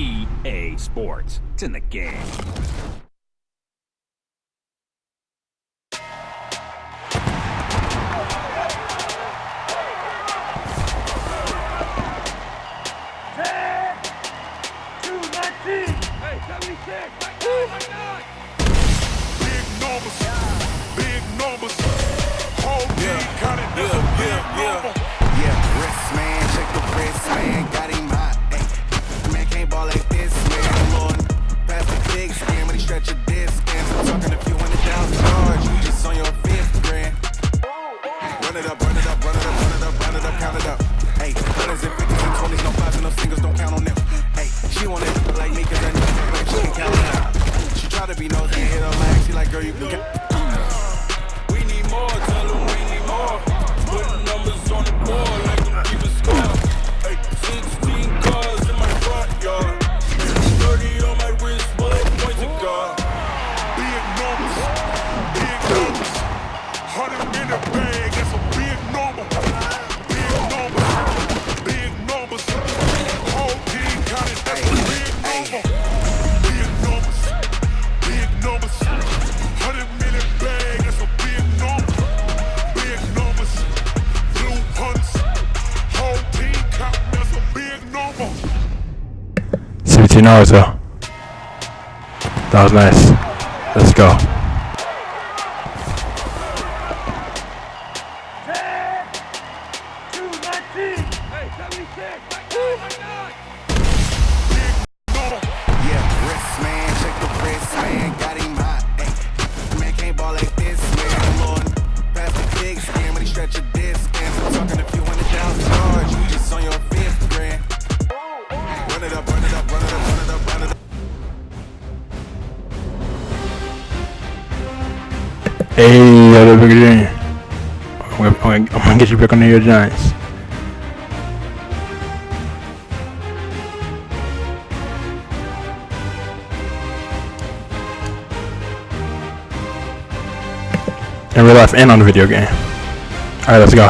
EA Sports. It's in the game. Naruto. That was nice. Let's go. Hey, other bigger Junior. I'm gonna get you back on the New York Giants. In real life and on the video game. Alright, let's go.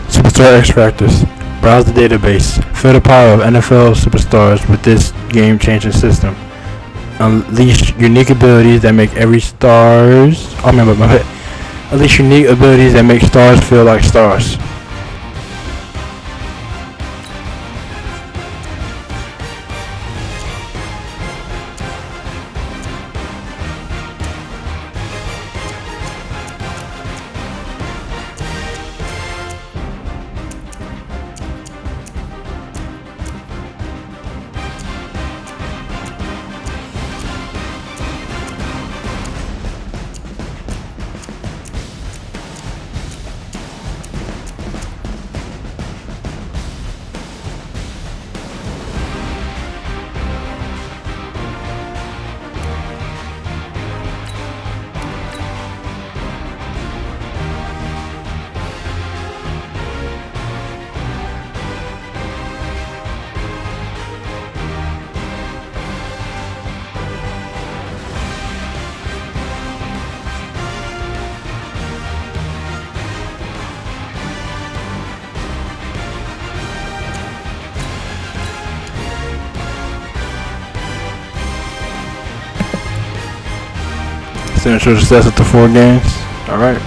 Superstar X Factors. Browse the database. Feel the power of NFL superstars with this game-changing system. Unleash unique abilities that make Unleash unique abilities that make stars feel like stars. Central success at the 4 games. Alright.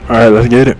Alright, let's get it.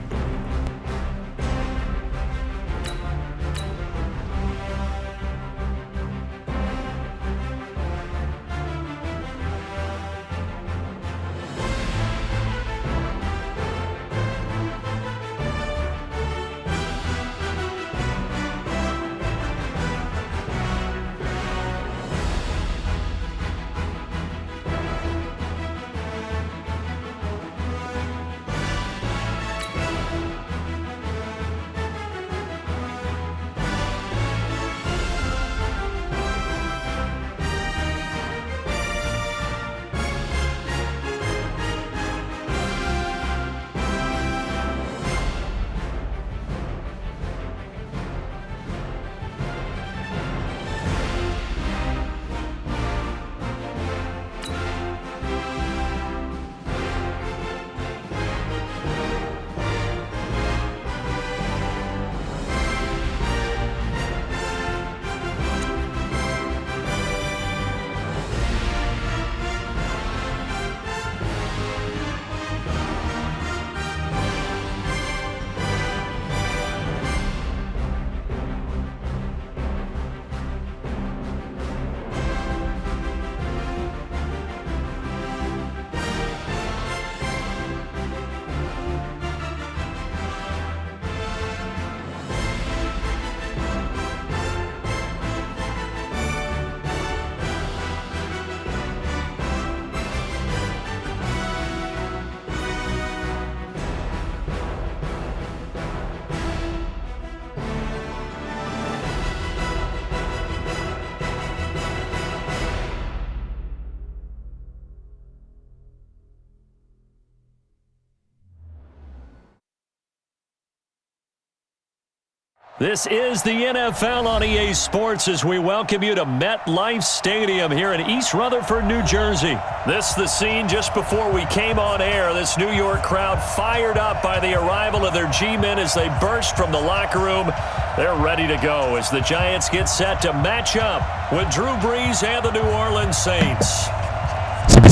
This is the NFL on EA Sports as we welcome you to MetLife Stadium here in East Rutherford, New Jersey. This is the scene just before we came on air. This New York crowd fired up by the arrival of their G-men as they burst from the locker room. They're ready to go as the Giants get set to match up with Drew Brees and the New Orleans Saints.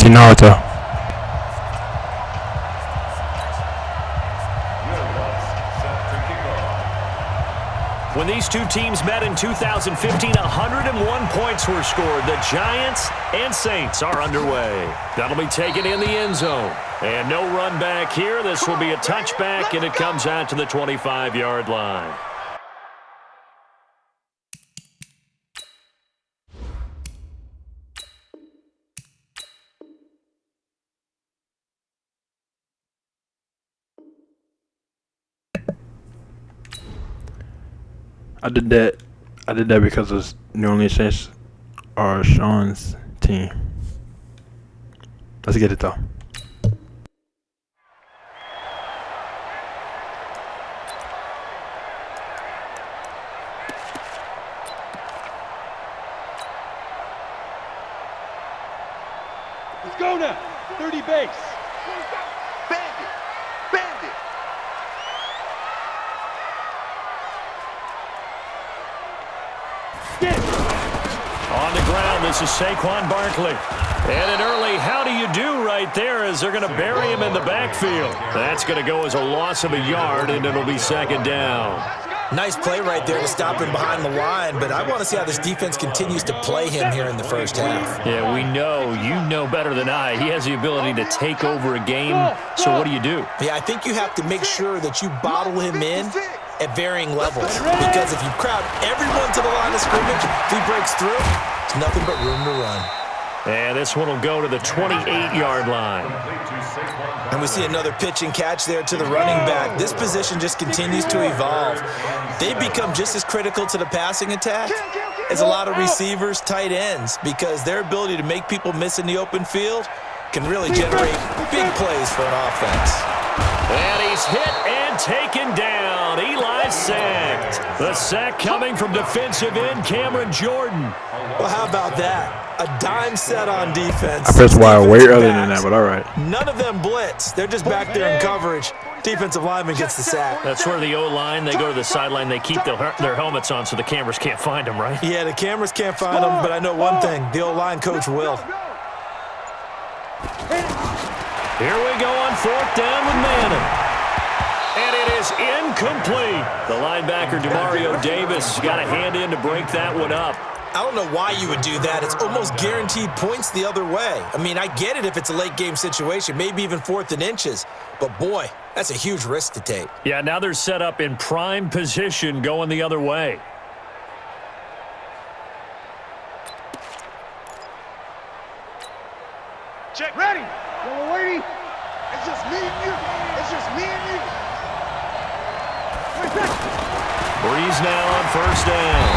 Naruto. When these two teams met in 2015, 101 points were scored. The Giants and Saints are underway. That'll be taken in the end zone. And no run back here. This will be a touchback, and it comes out to the 25-yard line. I did that because the New Orleans Saints are Sean's team. Let's get it though. Let's go now. 30 base. Bandit. Bandit. On the ground, this is Saquon Barkley. And an early how do you do right there as they're going to bury him in the backfield. That's going to go as a loss of a yard, and it'll be second down. Nice play right there to stop him behind the line, but I want to see how this defense continues to play him here in the first half. Yeah, we know. You know better than I. He has the ability to take over a game, so what do you do? Yeah, I think you have to make sure that you bottle him in at varying levels, because if you crowd everyone to the line of scrimmage, if he breaks through, there's nothing but room to run. And this one will go to the 28-yard line. And we see another pitch and catch there to the running back. This position just continues to evolve. They become just as critical to the passing attack as a lot of receivers, tight ends, because their ability to make people miss in the open field can really generate big plays for an offense. And he's hit and taken down. Eli sacked. The sack coming from defensive end Cameron Jordan. Well, how about that? A dime set on defense. I pressed Y way earlier than that, but all right. None of them blitz. They're just back there in coverage. Defensive lineman gets the sack. That's where the O-line, they go to the sideline, they keep their helmets on so the cameras can't find them, right? Yeah, the cameras can't find them, but I know one thing. The O-line coach will. Here we go on fourth down with Manning. And it is incomplete. The linebacker, Demario Davis, got a hand in to break that one up. I don't know why you would do that. It's almost guaranteed points the other way. I mean, I get it if it's a late game situation, maybe even 4th and inches. But, boy, that's a huge risk to take. Yeah, now they're set up in prime position going the other way. Check. Ready. Young lady. It's just me and you. It's just me and you. Brees now on first down.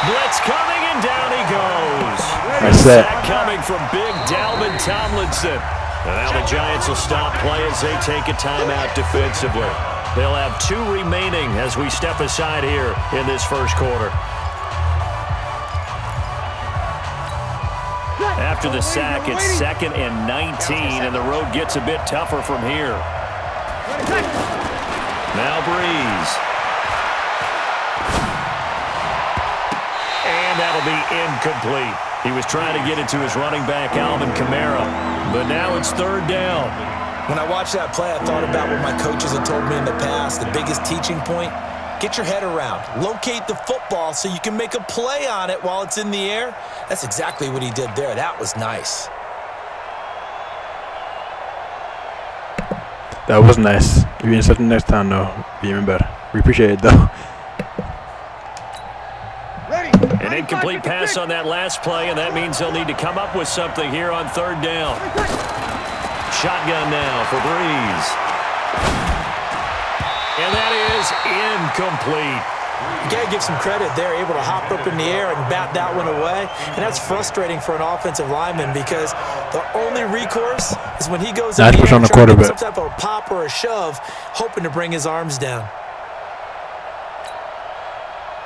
Blitz coming, and down he goes. Nice set. Sack coming from big Dalvin Tomlinson. And now the Giants will stop play as they take a timeout defensively. They'll have 2 remaining as we step aside here in this first quarter. After the sack, it's 2nd and 19, and the road gets a bit tougher from here. Now Brees. And that'll be incomplete. He was trying to get it to his running back, Alvin Kamara. But now it's 3rd down. When I watched that play, I thought about what my coaches had told me in the past. The biggest teaching point, get your head around. Locate the football so you can make a play on it while it's in the air. That's exactly what he did there. That was nice. That was nice. If you insert the next time, though, be even better. We appreciate it, though. An incomplete pass on that last play, and that means they'll need to come up with something here on 3rd down. Shotgun now for Brees. And that is incomplete. You got to give some credit. They're able to hop up in the air and bat that one away. And that's frustrating for an offensive lineman because the only recourse is when he goes in the air trying to get some type of a pop or a shove, hoping to bring his arms down.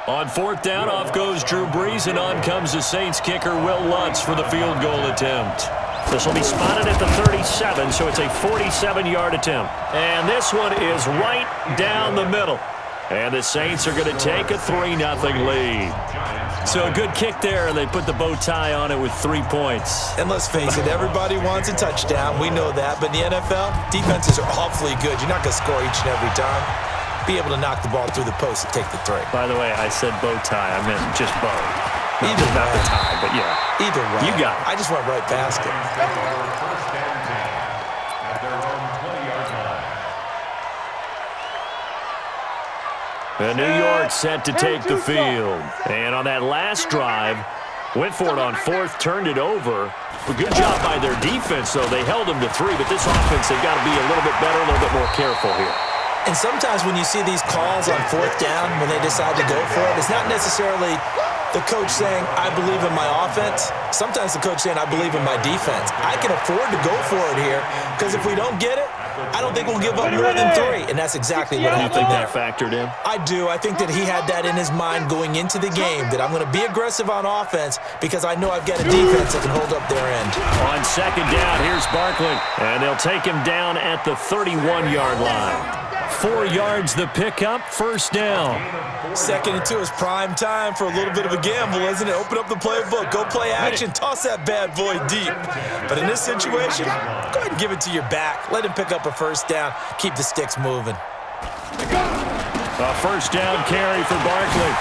On 4th down, off goes Drew Brees, and on comes the Saints kicker, Will Lutz, for the field goal attempt. This will be spotted at the 37, so it's a 47-yard attempt. And this one is right down the middle. And the Saints are going to take a 3-0 lead. So a good kick there, and they put the bow tie on it with 3 points. And let's face it, everybody wants a touchdown. We know that. But in the NFL, defenses are awfully good. You're not going to score each and every time. Be able to knock the ball through the post and take the 3. By the way, I said bow tie. I meant just bow. Either not way. the tie, but yeah. Either way. You got it. I just went right past it. The New York set to take the field. And on that last drive, went for it on 4th, turned it over. A good job by their defense, though. They held them to 3, but this offense, they've got to be a little bit better, a little bit more careful here. And sometimes when you see these calls on 4th down, when they decide to go for it, it's not necessarily the coach saying, I believe in my offense. Sometimes the coach saying, I believe in my defense. I can afford to go for it here, because if we don't get it, I don't think we'll give up more than 3, and that's exactly what happened. You think that factored in? I do. I think that he had that in his mind going into the game, that I'm going to be aggressive on offense because I know I've got a defense that can hold up their end. On 2nd down, here's Barkley, and they'll take him down at the 31-yard line. 4 yards the pickup, 1st down. 2nd and 2 is prime time for a little bit of a gamble, isn't it? Open up the playbook, go play action, toss that bad boy deep. But in this situation, go ahead and give it to your back. Let him pick up a 1st down, keep the sticks moving. A 1st down carry for Barkley.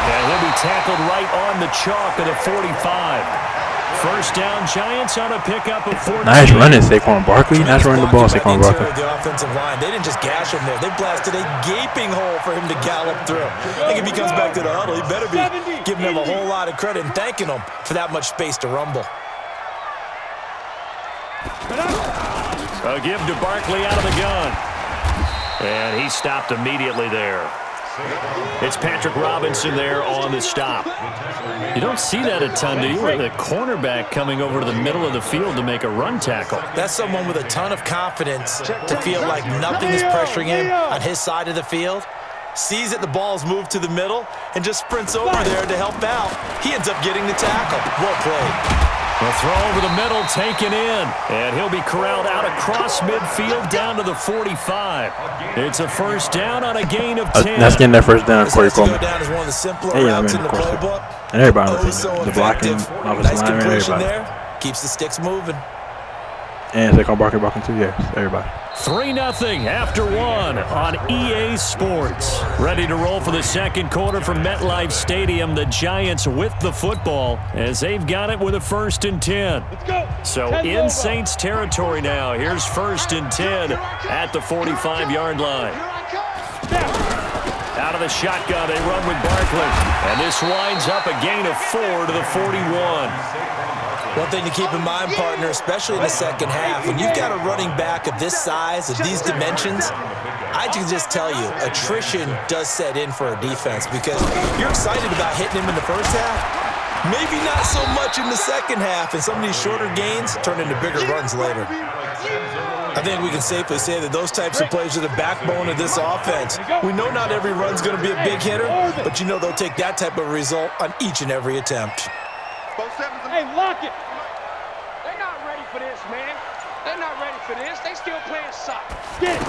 And he'll be tackled right on the chalk of the 45. 1st down, Giants on a pickup of 14. Nice running, Saquon Barkley. Nice running the ball, Saquon Barkley. The offensive line, they didn't just gash him there. They blasted a gaping hole for him to gallop through. I think if he comes back to the huddle, he better be giving them a whole lot of credit and thanking them for that much space to rumble. A give to Barkley out of the gun. And he stopped immediately there. It's Patrick Robinson there on the stop. You don't see that a ton, do you? With a cornerback coming over to the middle of the field to make a run tackle. That's someone with a ton of confidence to feel like nothing is pressuring him on his side of the field. Sees that the ball is moved to the middle and just sprints over there to help out. He ends up getting the tackle. Well played. A throw over the middle, taken in. And he'll be corralled out across midfield down to the 45. It's a 1st down on a gain of 10. That's getting that 1st down, Corey Coleman. Down as one of the simpler Hey, routes man, in the playbook. And everybody on the So team. The blocking, effective. offensive Nice lineman, completion everybody. there. Keeps the sticks moving. And Saquon Barkley blocking too, yes, everybody. 3-0 after 1 on EA Sports. Ready to roll for the 2nd quarter from MetLife Stadium. The Giants with the football as they've got it with a 1st and 10. So in Saints territory now. Here's 1st and 10 at the 45-yard line. Out of the shotgun, they run with Barkley. And this winds up a gain of 4 to the 41. One thing to keep in mind, partner, especially in the 2nd half, when you've got a running back of this size, of these dimensions, I can just tell you, attrition does set in for a defense because you're excited about hitting him in the 1st half. Maybe not so much in the 2nd half, and some of these shorter gains turn into bigger runs later. I think we can safely say that those types of plays are the backbone of this offense. We know not every run's going to be a big hitter, but you know they'll take that type of result on each and every attempt. Hey, lock it. They're not ready for this, man. They're not ready for this. They still playing soccer. Get it.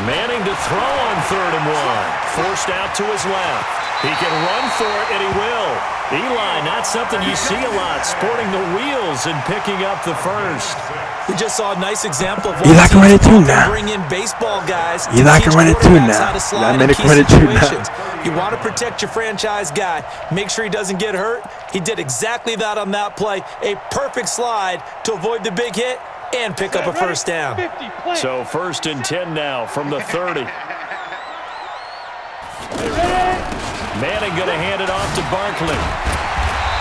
Manning to throw on 3rd and 1. Forced out to his left. He can run for it, and he will. Eli, not something you see a lot, sporting the wheels and picking up the 1st. We just saw a nice example of Eli can run it too now. Bring in baseball guys. Eli can run it too now. Eli can run it too now. You want to protect your franchise guy. Make sure he doesn't get hurt. He did exactly that on that play. A perfect slide to avoid the big hit and pick up a 1st down. So 1st and 10 now from the 30. Manning going to hand it off to Barkley.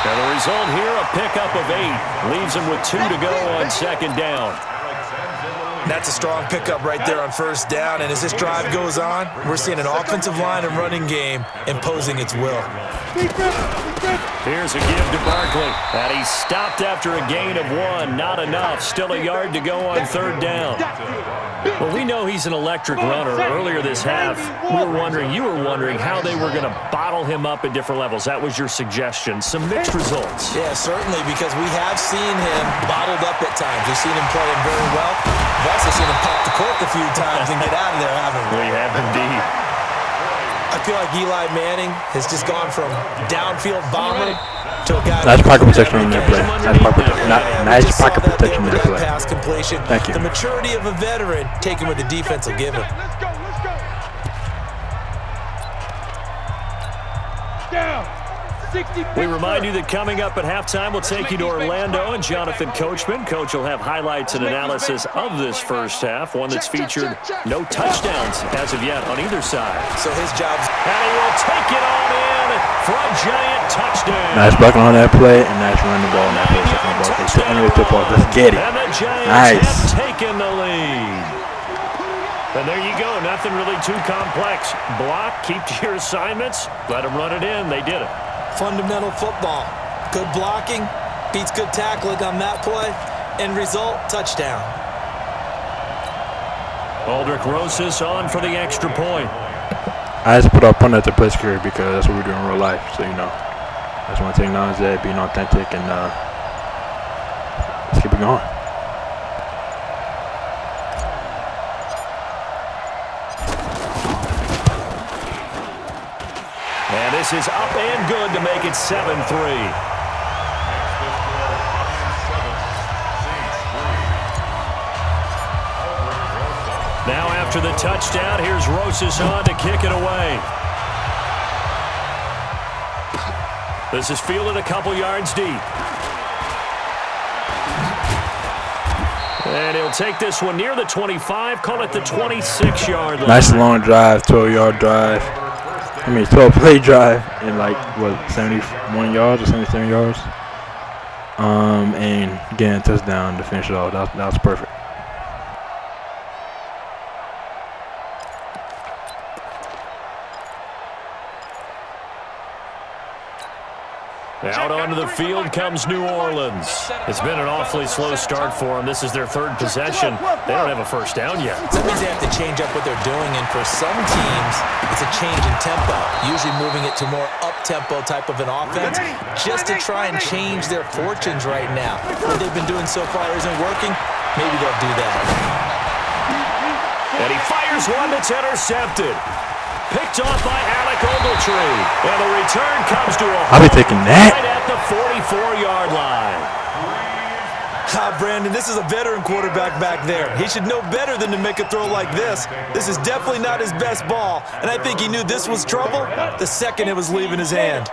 And the result here, a pickup of 8. Leaves him with 2 to go on 2nd down. That's a strong pickup right there on 1st down. And as this drive goes on, we're seeing an offensive line and running game imposing its will. Here's a give to Barkley. And he's stopped after a gain of 1. Not enough. Still a yard to go on 3rd down. Well, we know he's an electric runner. Earlier this half, you were wondering how they were going to bottle him up at different levels. That was your suggestion. Some mixed results. Yeah, certainly, because we have seen him bottled up at times. We've seen him playing very well. We've also seen him pop the cork a few times and get out of there, haven't we? We have indeed. I feel like Eli Manning has just gone from downfield bomber to a guy. Nice pocket protection on that play. Nice pocket protection on that play. Pass completion. Thank you. The maturity of a veteran taking what the defense will give him. Let's go. Down. 60. We remind you that coming up at halftime, we'll take you to Orlando and Jonathan Coachman. Coach will have highlights and analysis of this first half, one that's featured no touchdowns as of yet on either side. So his job's... And he will take it on in for a giant touchdown. Nice blocking on that play and nice running the ball on that play. Second ball. They sit under the football. Let's get it. And the Giants Nice. have taken the lead. And there you go. Nothing really too complex. Block, keep to your assignments, let them run it in. They did it. fundamental football. Good blocking, beats good tackling on that play. End result, touchdown. Aldrick Rosas on for the extra point. I just put up on that to play security because that's what we do in real life. So, you know, I just want to acknowledge that, being authentic, and let's keep it going. And this is up and good to make it 7-3. Now after the touchdown, here's Rosas on to kick it away. This is fielded a couple yards deep. And he'll take this one near the 25, call it the 26-yard line. Nice long drive, 12-yard drive. 12-play drive in 71 yards or 77 yards. And getting a touchdown to finish it off. That was perfect. Out onto the field comes New Orleans. It's been an awfully slow start for them. This is their third possession. They don't have a first down yet. That means they have to change up what they're doing, and for some teams, it's a change in tempo, usually moving it to more up-tempo type of an offense, just to try and change their fortunes right now. What they've been doing so far isn't working. Maybe they'll do that. And he fires one that's intercepted. Picked off by Alec Ogletree. And the return comes to a I'll be taking that. right at the 44-yard line. Brandon, this is a veteran quarterback back there. He should know better than to make a throw like this. This is definitely not his best ball, and I think he knew this was trouble the second it was leaving his hand.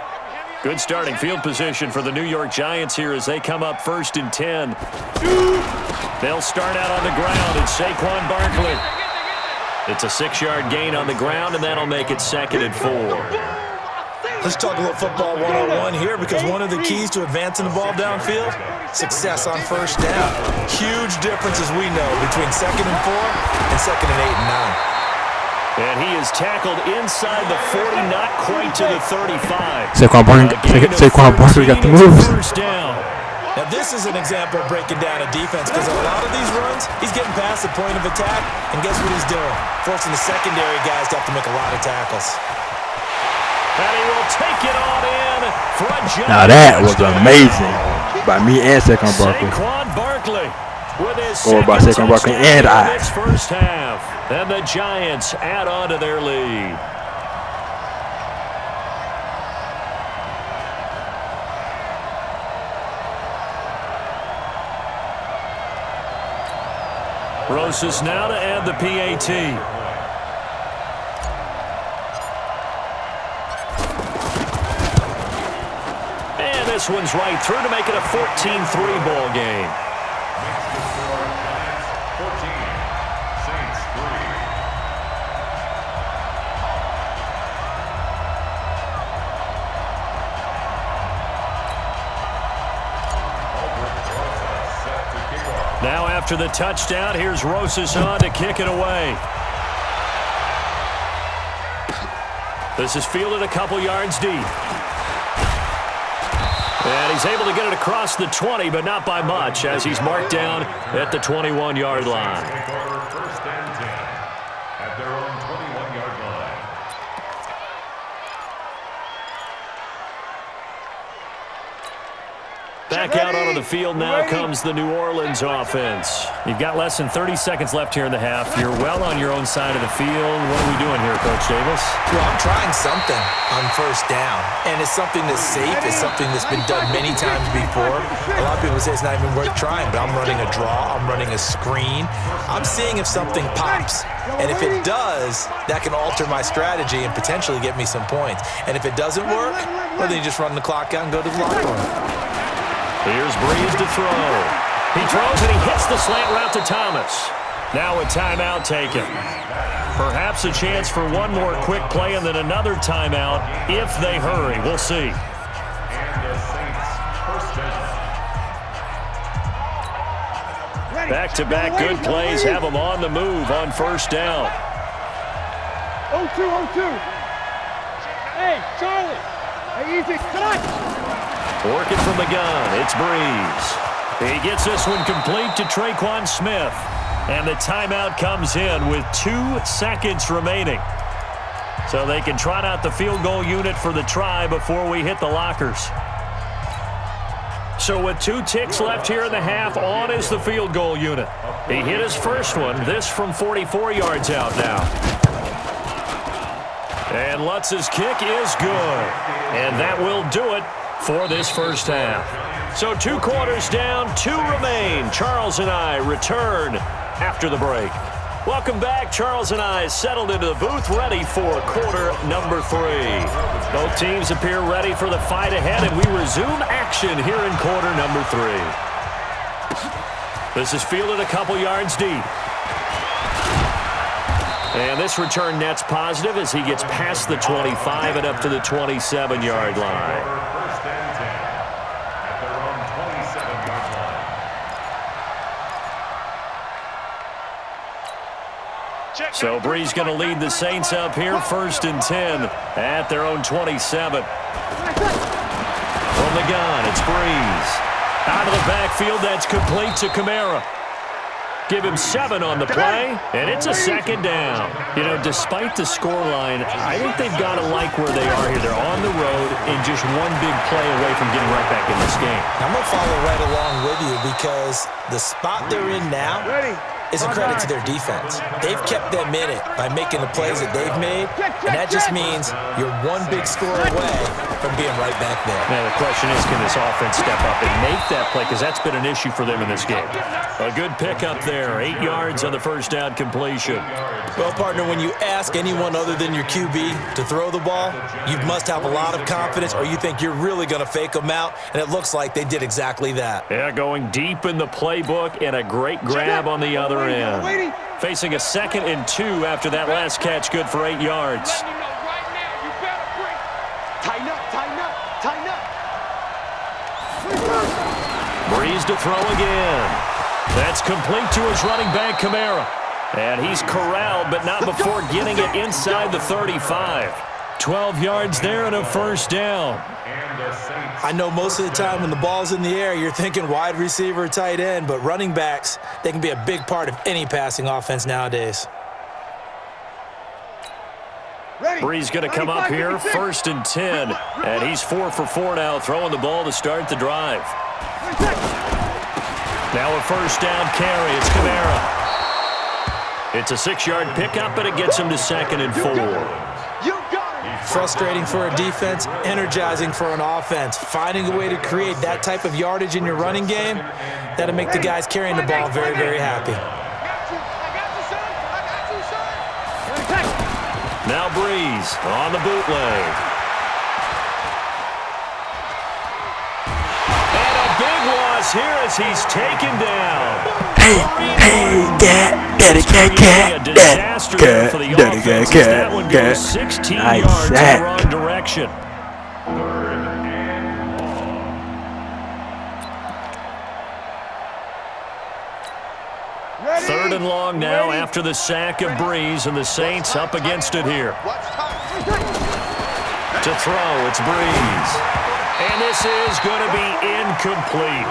Good starting field position for the New York Giants here as they come up 1st and 10. They'll start out on the ground, and Saquon Barkley. It's a 6-yard gain on the ground, and that'll make it 2nd and 4. Let's talk a little football 101 here, because one of the keys to advancing the ball downfield, success on first down. Huge difference, as we know, between 2nd and 4 and 2nd and 8 and 9. And he is tackled inside the 40, not quite to the 35. Saquon Barkley got the moves. First down. Now, this is an example of breaking down a defense, because on a lot of these runs, he's getting past the point of attack, and guess what he's doing? Forcing the secondary guys to have to make a lot of tackles. And he will take it on in for a giant Now that was amazing by me and Saquon Barkley. Saquon Barkley with his Or by second Saquon Barkley touchdown and in I. this first half. And the Giants add on to their lead. Rosas now to add the PAT. And this one's right through to make it a 14-3 ball game. Now after the touchdown, here's Rosas on to kick it away. This is fielded a couple yards deep. And he's able to get it across the 20, but not by much, as he's marked down at the 21-yard line. First and 10 at their own 21-yard line. Back out onto the field now comes the New Orleans offense. You've got less than 30 seconds left here in the half. You're well on your own side of the field. What are we doing here, Coach Davis? Well, I'm trying something on first down, and it's something that's safe. It's something that's been done many times before. A lot of people say it's not even worth trying, but I'm running a draw. I'm running a screen. I'm seeing if something pops, and if it does, that can alter my strategy and potentially get me some points. And if it doesn't work, well, then you just run the clock out and go to the locker room. Here's Brees to throw. He throws and he hits the slant route to Thomas. Now a timeout taken. Perhaps a chance for one more quick play and then another timeout if they hurry. We'll see. Back-to-back good plays have them on the move on first down. 0-2. Hey, Charlie. Hey, easy. Come on. Working from the gun, it's Brees. He gets this one complete to Traquan Smith. And the timeout comes in with 2 seconds remaining. So they can trot out the field goal unit for the try before we hit the lockers. So with 2 ticks left here in the half, on is the field goal unit. He hit his first one, this from 44 yards out now. And Lutz's kick is good. And that will do it for this first half. So 2 quarters down, 2 remain. Charles and I return after the break. Welcome back. Charles and I settled into the booth, ready for quarter number 3. Both teams appear ready for the fight ahead, and we resume action here in quarter number 3. This is fielded a couple yards deep. And this return net's positive as he gets past the 25 and up to the 27-yard line. So Brees going to lead the Saints up here, 1st and 10 at their own 27. From the gun, it's Brees. Out of the backfield, that's complete to Kamara. Give him 7 on the play, and it's a 2nd down. You know, despite the scoreline, I think they've got to like where they are here. They're on the road and just one big play away from getting right back in this game. I'm going to follow right along with you because the spot they're in now is a credit to their defense. They've kept them in it by making the plays that they've made, and that just means you're one big score away from being right back there. Now, the question is, can this offense step up and make that play? Because that's been an issue for them in this game. A good pickup there, 8 yards on the first down completion. Well, partner, when you ask anyone other than your QB to throw the ball, you must have a lot of confidence or you think you're really going to fake them out, and it looks like they did exactly that. Yeah, going deep in the playbook and a great grab on the other end. Facing a 2nd and 2 after that last catch, good for 8 yards. Tighten up. Brees to throw again. That's complete to his running back, Kamara. And he's corralled, but not before getting it inside the 35. 12 yards there and a 1st down. I know most of the time when the ball's in the air, you're thinking wide receiver, tight end, but running backs, they can be a big part of any passing offense nowadays. Brees going to come up here, 1st and 10. And he's 4 for 4 now, throwing the ball to start the drive. Now a 1st down carry. It's Kamara. It's a 6-yard pickup, but it gets him to 2nd and 4. Frustrating for a defense, energizing for an offense. Finding a way to create that type of yardage in your running game, that'll make the guys carrying the ball very, very happy. Now Brees on the bootleg. And a big loss here as he's taken down. Disaster for the offense. That one goes 16 yards in the wrong direction. Third and long now after the sack of Brees, and the Saints up against it here. To throw, it's Brees. And this is going to be incomplete.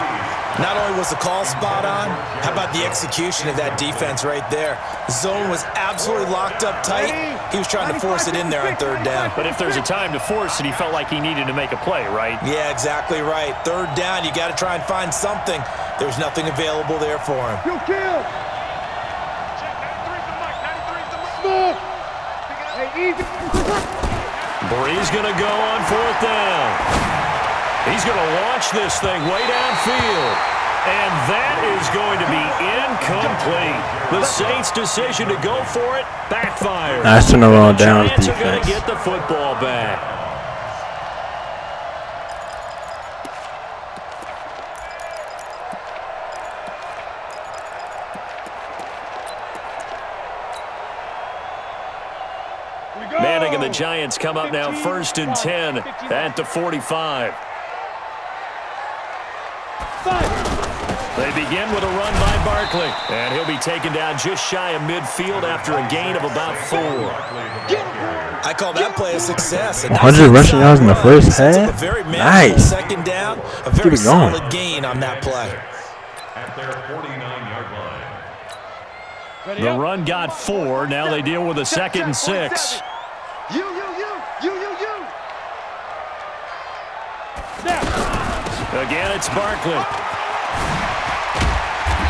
Not only was the call spot on, how about the execution of that defense right there? Zone was absolutely locked up tight. He was trying to force it in there on third down. But if there's a time to force it, he felt like he needed to make a play, right? Yeah, exactly right. Third down, you got to try and find something. There's nothing available there for him. You kill. Smooth. Hey, easy. Brees going to go on fourth down. He's going to launch this thing way downfield. And that is going to be incomplete. The Saints' decision to go for it backfired. Nice turnaround down Giants are going defense. to get the football back. Manning and the Giants come up now 1st and 10 at the 45. They begin with a run by Barkley, and he'll be taken down just shy of midfield after a gain of about 4. I call that play a success. 100 rushing yards in the first Sets up half. a very manageable Nice. second down. A Keep very it going. solid gain on that play. At their 49-yard line. The run got 4. Now they deal with a 2nd and 6. You. Again, it's Barkley.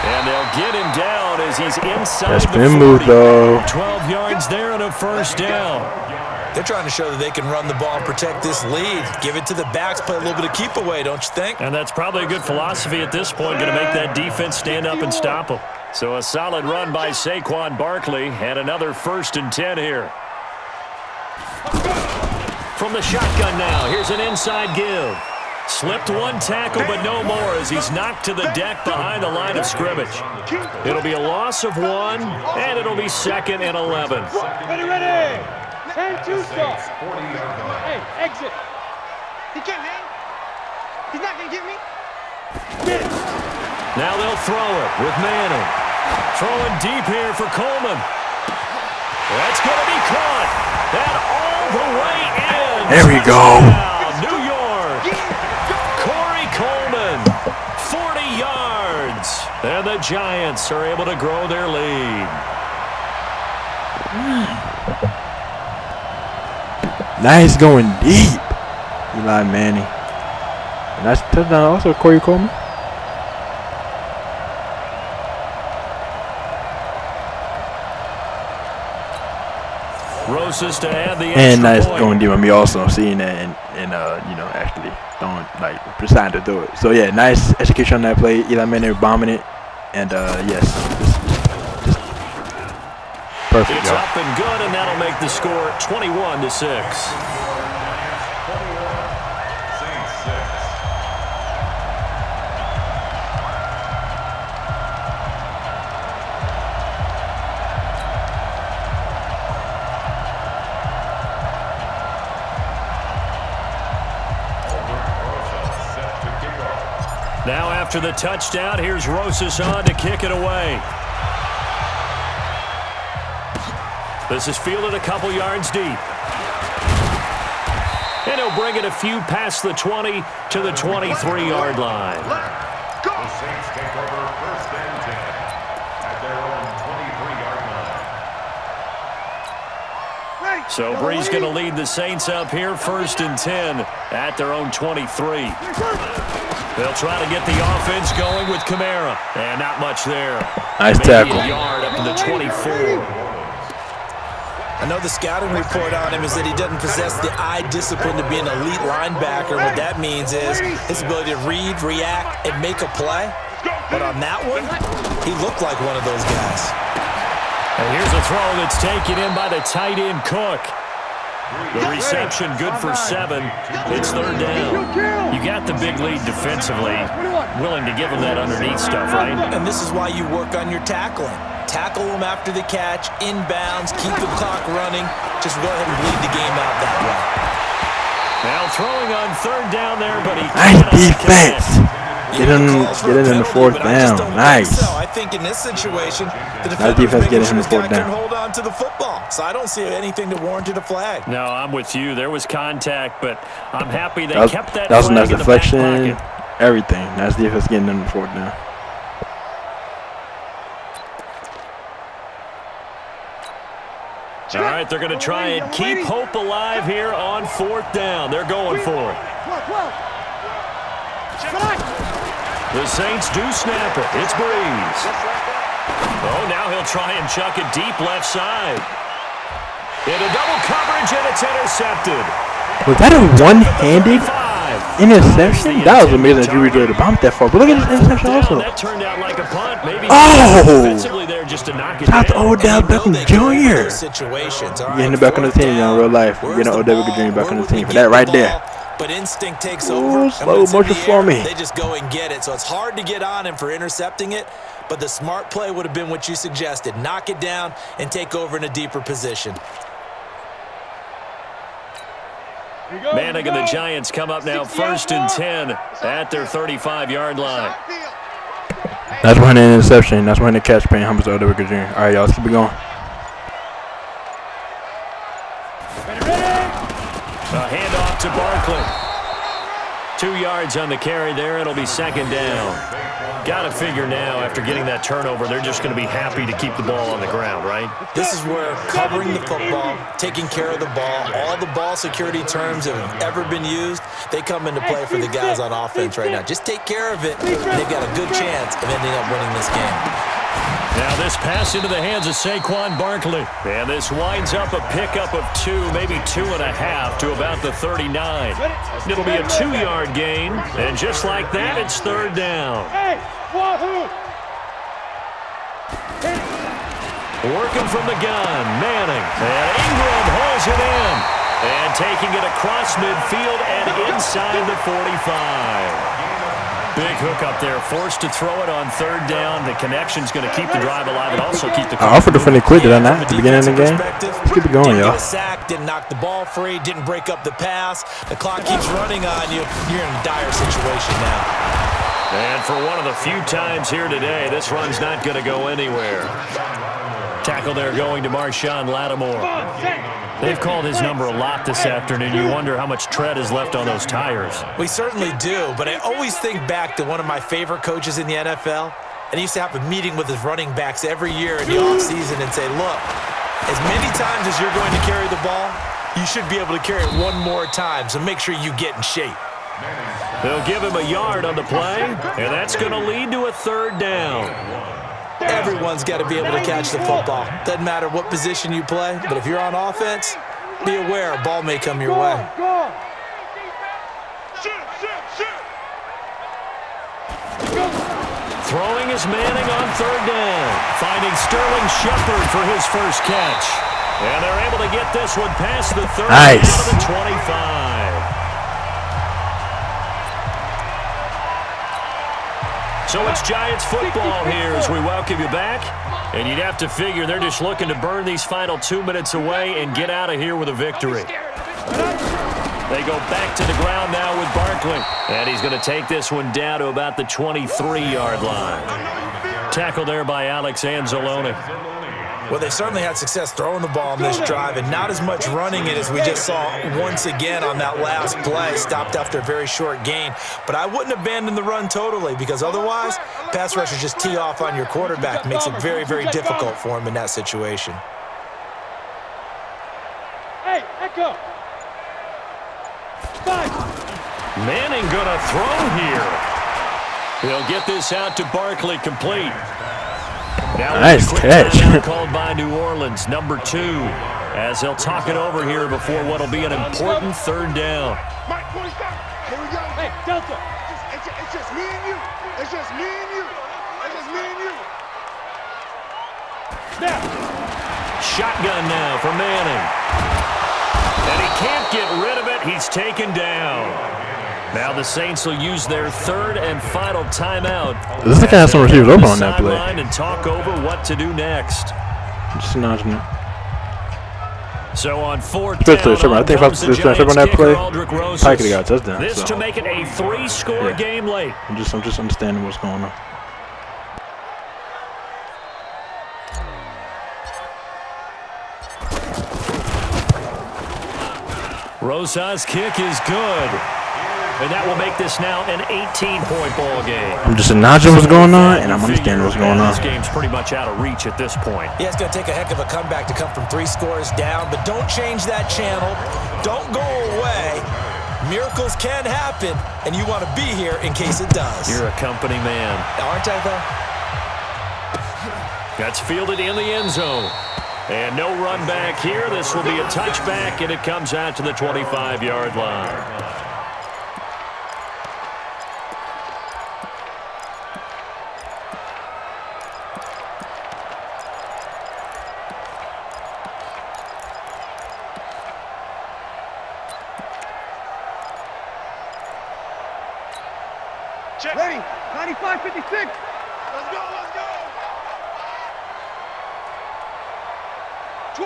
And they'll get him down as he's inside That's the been 40. moved, though. 12 yards there and a first down. They're trying to show that they can run the ball and protect this lead. Give it to the backs, play a little bit of keep away, don't you think? And that's probably a good philosophy at this point, going to make that defense stand up and stop them. So a solid run by Saquon Barkley and another 1st and 10 here. From the shotgun now, here's an inside give. Slipped one tackle, but no more as he's knocked to the deck behind the line of scrimmage. It'll be a loss of 1, and it'll be 2nd and 11. Ready. And 2 stop. Hey, exit. He can't hang. He's not going to get me. Now they'll throw it with Manning. Throwing deep here for Coleman. That's going to be caught. And all the way in. There we go. New York. Corey Coleman, 40 yards. And the Giants are able to grow their lead. Nice going deep. Eli Manning. And that's touchdown also, Corey Coleman. Rosas to add the extra And nice point. going deep on me also, seeing that and actually throwing, deciding to do it. So yeah, nice execution on that play. Eli Manning bombing it. And yes, just perfect, It's y'all. up and good, and that'll make the score 21-6. Saints 6. Now after the touchdown, here's Rosas on to kick it away. This is fielded a couple yards deep. And he'll bring it a few past the 20 to the 23-yard line. The Saints take over 1st and 10 at their own 23-yard line. So Brees going to lead the Saints up here 1st and 10 at their own 23. They'll try to get the offense going with Kamara. And not much there. Nice Maybe tackle. a yard up to the 24. I know the scouting report on him is that he doesn't possess the eye discipline to be an elite linebacker. What that means is his ability to read, react, and make a play. But on that one, he looked like one of those guys. And here's a throw that's taken in by the tight end Cook. The reception good for 7. It's 3rd down. You got the big lead defensively. Willing to give him that underneath stuff, right? And this is why you work on your tackling. Tackle him after the catch, inbounds, keep the clock running. Just go ahead and bleed the game out that way. Now throwing on 3rd down there, but he Nice cannot defense. connect. Get in the fourth down. Nice. I think in this situation, the Nice defender's defense making getting sure him this the guy fourth can down. hold on to the football. So I don't see anything to warrant a flag. No, I'm with you. There was contact, but I'm happy they kept that That was a flag nice in the back deflection. pocket. Everything. Nice defense getting in the fourth down. All right, they're going to try and keep hope alive here on fourth down. They're going for it. The Saints do snap it. It's Breeze. Oh, now he'll try and chuck it deep left side. Into double coverage, and it's intercepted. Was that a one-handed interception? That was amazing that Drew Brees to bomb that far. But look at this interception also. That turned out like a punt. Maybe Oh! there just to knock it Shout out to down. Odell Beckham Jr. Situations. Getting it back on the team in real life. Getting Odell Beckham Jr. back on the team for that right there. But instinct takes Ooh, over. and slow when it's in motion the for air, me. They just go and get it. So it's hard to get on him for intercepting it. But the smart play would have been what you suggested. Knock it down and take over in a deeper position. Manning and the Giants come up now 1st and 10 at their 35-yard line. That's behind the interception. That's behind the catch paying Hummus to Odell Beckham Jr. All right, y'all, let's keep it going. A handoff to Barkley. 2 yards on the carry there. It'll be 2nd down. Got to figure now, after getting that turnover, they're just going to be happy to keep the ball on the ground, right? This is where covering the football, taking care of the ball, all the ball security terms that have ever been used, they come into play for the guys on offense right now. Just take care of it, and they've got a good chance of ending up winning this game. Now this pass into the hands of Saquon Barkley. And this winds up a pickup of 2, maybe 2.5 to about the 39. It'll be a 2-yard gain. And just like that, it's 3rd down. Working from the gun, Manning. And Ingram hauls it in. And taking it across midfield and inside the 45. Big hook up there, forced to throw it on 3rd down. The connection's going to keep the drive alive and also keep the... I offered to finish quick, did I not, at the beginning of the game? Let's keep it going, y'all. Didn't get a sack, didn't knock the ball free, didn't break up the pass. The clock keeps running on you. You're in a dire situation now. And for one of the few times here today, this run's not going to go anywhere. Tackle there going to Marshawn Lattimore. They've called his number a lot this afternoon. You wonder how much tread is left on those tires. We certainly do, but I always think back to one of my favorite coaches in the NFL, and he used to have a meeting with his running backs every year in the offseason and say, look, as many times as you're going to carry the ball, you should be able to carry it one more time, so make sure you get in shape. They'll give him a yard on the play, and that's going to lead to a 3rd down. Everyone's got to be able to catch the football. Doesn't matter what position you play, but if you're on offense, be aware a ball may come your way. Throwing is Manning on 3rd down. Finding Sterling Shepard for his first catch. And they're able to get this one past the 30 Nice. out of the 25. So it's Giants football here as we welcome you back. And you'd have to figure they're just looking to burn these final 2 minutes away and get out of here with a victory. They go back to the ground now with Barkley. And he's going to take this one down to about the 23-yard line. Tackle there by Alex Anzalone. Well, they certainly had success throwing the ball on this drive and not as much running it as we just saw once again on that last play. Stopped after a very short gain. But I wouldn't abandon the run totally because otherwise, pass rushers just tee off on your quarterback. Makes it very, very difficult for him in that situation. Hey, Echo. Manning gonna throw here. He'll get this out to Barkley complete. Now nice catch. Called by New Orleans, number 2, as they'll talk it over here before what'll be an important 3rd down. Mike, here we go. Hey, Delta. It's just me and you. It's just me and you. It's just me and you. Snap. Shotgun now for Manning. And he can't get rid of it. He's taken down. Now the Saints will use their 3rd and final timeout. This is the kind of some receivers open on that play. And talk over what to do next. Just imagine it. So on fourth Fifth down, touchdown. I think if I was comes the touchdown on Giants that kicker, play, Aldrick Rosas. probably could've got a touchdown, This so. to make it a 3-score Yeah. game late. I'm just understanding what's going on. Rosas' kick is good. And that will make this now an 18-point ball game. I'm just acknowledging what's going on, and I'm understanding what's going on. This game's pretty much out of reach at this point. Yeah, it's going to take a heck of a comeback to come from 3 scores down, but don't change that channel. Don't go away. Miracles can happen, and you want to be here in case it does. You're a company man. Aren't I, though? That's fielded in the end zone. And no run back here. This will be a touchback, and it comes out to the 25-yard line. Ready. 95, 56. Let's go, let's go.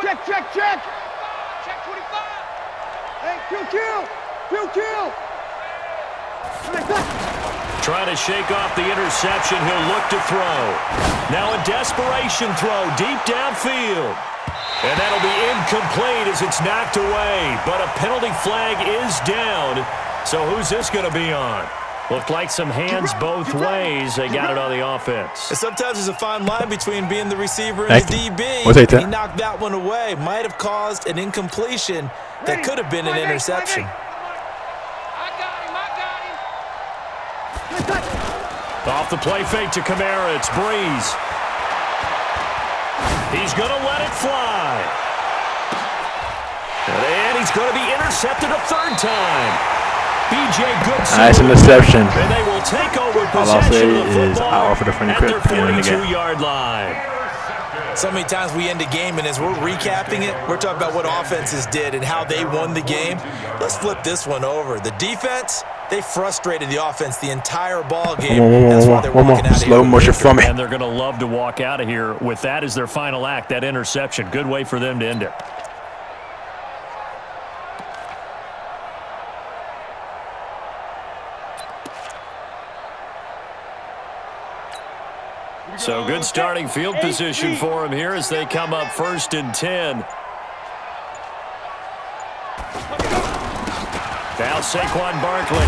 Check, check, check. Check 25. Hey, kill. Trying to shake off the interception. He'll look to throw. Now a desperation throw deep downfield. And that'll be incomplete as it's knocked away. But a penalty flag is down. So who's this going to be on? Looked like some hands both ways. They got it on the offense. And sometimes there's a fine line between being the receiver and the DB. We'll take that. He knocked that one away. Might have caused an incompletion that could have been an interception. I got him. Off the play fake to Kamara. It's Breeze. He's going to let it fly. And he's going to be intercepted a third time. B.J. Goodson. Nice interception. And they will take over All I'll say possession of the is I football offered a friendly at crit their at the end of the game. 42-yard line. So many times we end a game, and as we're recapping it, we're talking about what offenses did and how they won the game. Let's flip this one over. The defense, they frustrated the offense the entire ball game. That's why they're One more. walking out of here Slow with motion victory. for me. And they're going to love to walk out of here with that as their final act, that interception. Good way for them to end it. So good starting field position for him here as they come up 1st and 10. Now Saquon Barkley.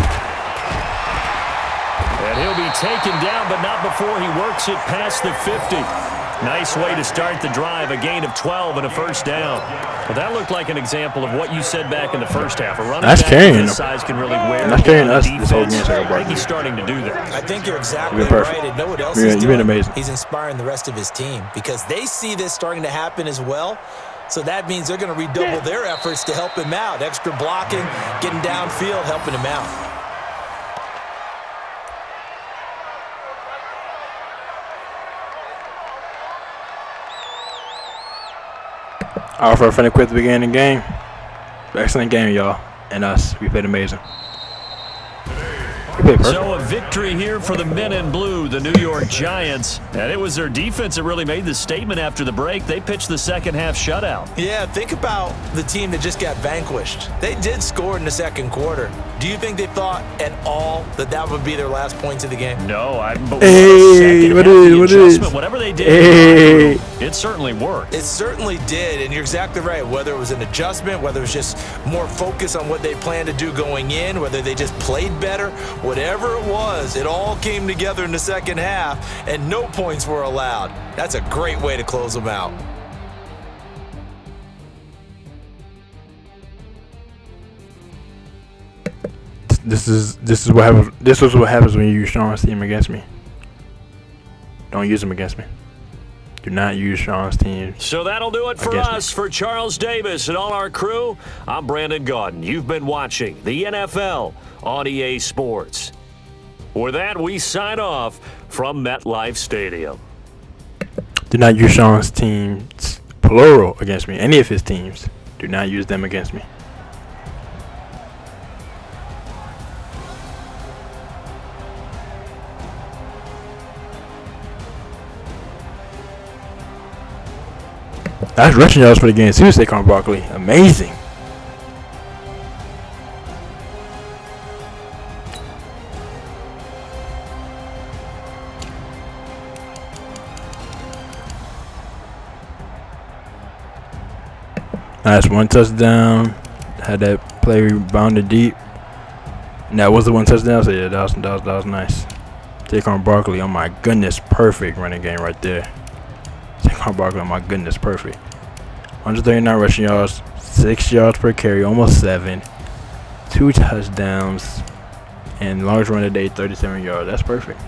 And he'll be taken down, but not before he works it past the 50. Nice way to start the drive, a gain of 12 and a first down. Well, that looked like an example of what you said back in the first half. A running That's back carrying of him. this size can really wear That's carrying down us the this whole defense. game, Saquon I think he's starting to do that. I think you're exactly You've been perfect. right. And know what else You've he's been doing? amazing. He's inspiring the rest of his team because they see this starting to happen as well. So that means they're going to redouble their efforts to help him out. Extra blocking, getting downfield, helping him out. I offer a friendly quit at the beginning of the game. Excellent game, y'all. And us. We played amazing. We played perfect. So a victory here for the men in blue, the New York Giants. And it was their defense that really made the statement after the break. They pitched the second half shutout. Yeah, think about the team that just got vanquished. They did score in the second quarter. Do you think they thought at all that that would be their last points of the game? No, but Hey, what is? whatever they did, Hey. it certainly worked. It certainly did, and you're exactly right. Whether it was an adjustment, whether it was just more focus on what they planned to do going in, whether they just played better, whatever it was, it all came together in the second half, and no points were allowed. That's a great way to close them out. This is what happens. This is what happens when you use Sean's team against me. Don't use them against me. Do not use Sean's team. So that'll do it for Against me. us. For Charles Davis and all our crew, I'm Brandon Gaudin. You've been watching the NFL on EA Sports. With that, we sign off from MetLife Stadium. Do not use Sean's teams, plural, against me. Any of his teams. Do not use them against me. That's rushing yards for the game too, Saquon Barkley. Amazing. Nice, 1 touchdown. Had that play rebounded deep. And that was the 1 touchdown. So yeah, that was nice. Saquon Barkley, oh my goodness, perfect running game right there. Saquon Barkley, oh my goodness, perfect. 139 rushing yards, 6 yards per carry, almost 7. 2 touchdowns, and longest run of the day, 37 yards. That's perfect.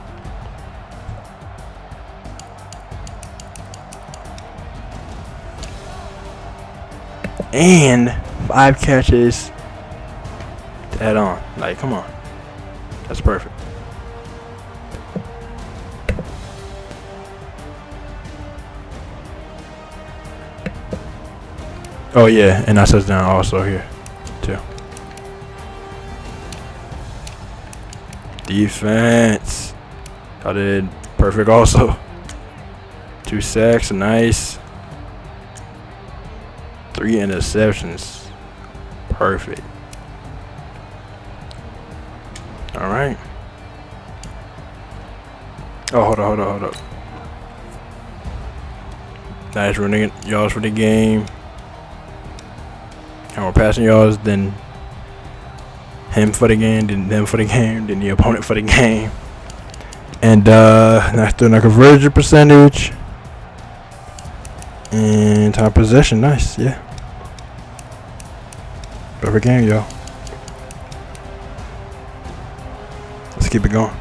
And 5 catches to add on. Like, come on. That's perfect. Oh yeah, and I touchdown also here too. Defense. I did perfect also. 2 sacks, nice. 3 interceptions. Perfect. Alright. Oh, hold up. Nice running yards for the game. And more passing yards than him for the game, then them for the game, then the opponent for the game. And nice doing a conversion percentage. And time possession, nice, yeah. Perfect game, y'all. Let's keep it going.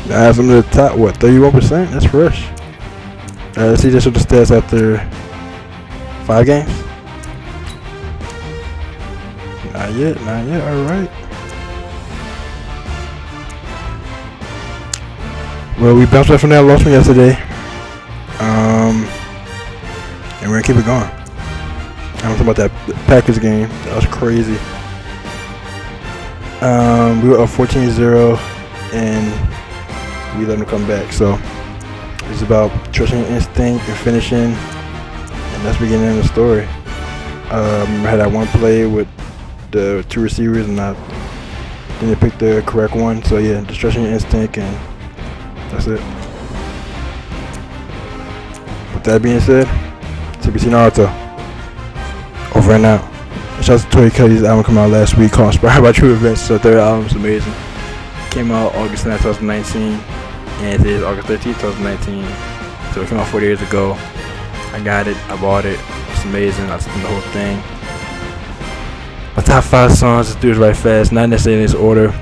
That's from the top, what, 31%? That's fresh. Let's see this with the stats after 5 games. Not yet, alright. Well, we bounced back from that loss from yesterday. And we're gonna keep it going. I'm talking about that Packers game. That was crazy. We were up 14-0 and we let them come back. So it's about trusting instinct and finishing, and that's beginning of the story. I had that one play with the 2 receivers and I didn't pick the correct one. So yeah, just trusting your instinct, and that's it. With that being said, TBC Naruto, over and out. Shout out to Tori Kelly's album came out last week called Inspired by True Events. So their album's amazing. Came out August 9, 2019, and it is August 13, 2019. So it came out 4 years ago. I got it, I bought it. It's amazing. I listened to the whole thing. My top 5 songs, let's do this right fast. Not necessarily in this order,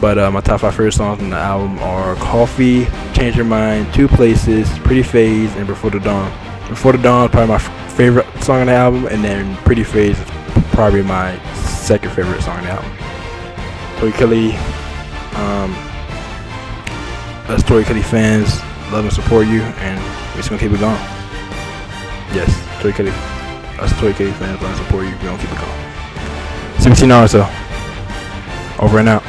but my top 5 favorite songs on the album are Coffee, Change Your Mind, 2 Places, Pretty Phase, and Before the Dawn. Before the Dawn is probably my favorite song on the album, and then Pretty Phase is probably my second favorite song on the album. Tori Kelly, us Tori Kelly fans love and support you, and we're just gonna keep it going. Yes, Tori Kelly, us Tori Kelly fans love and support you. We're gonna keep it going. CBT Naruto, over and out.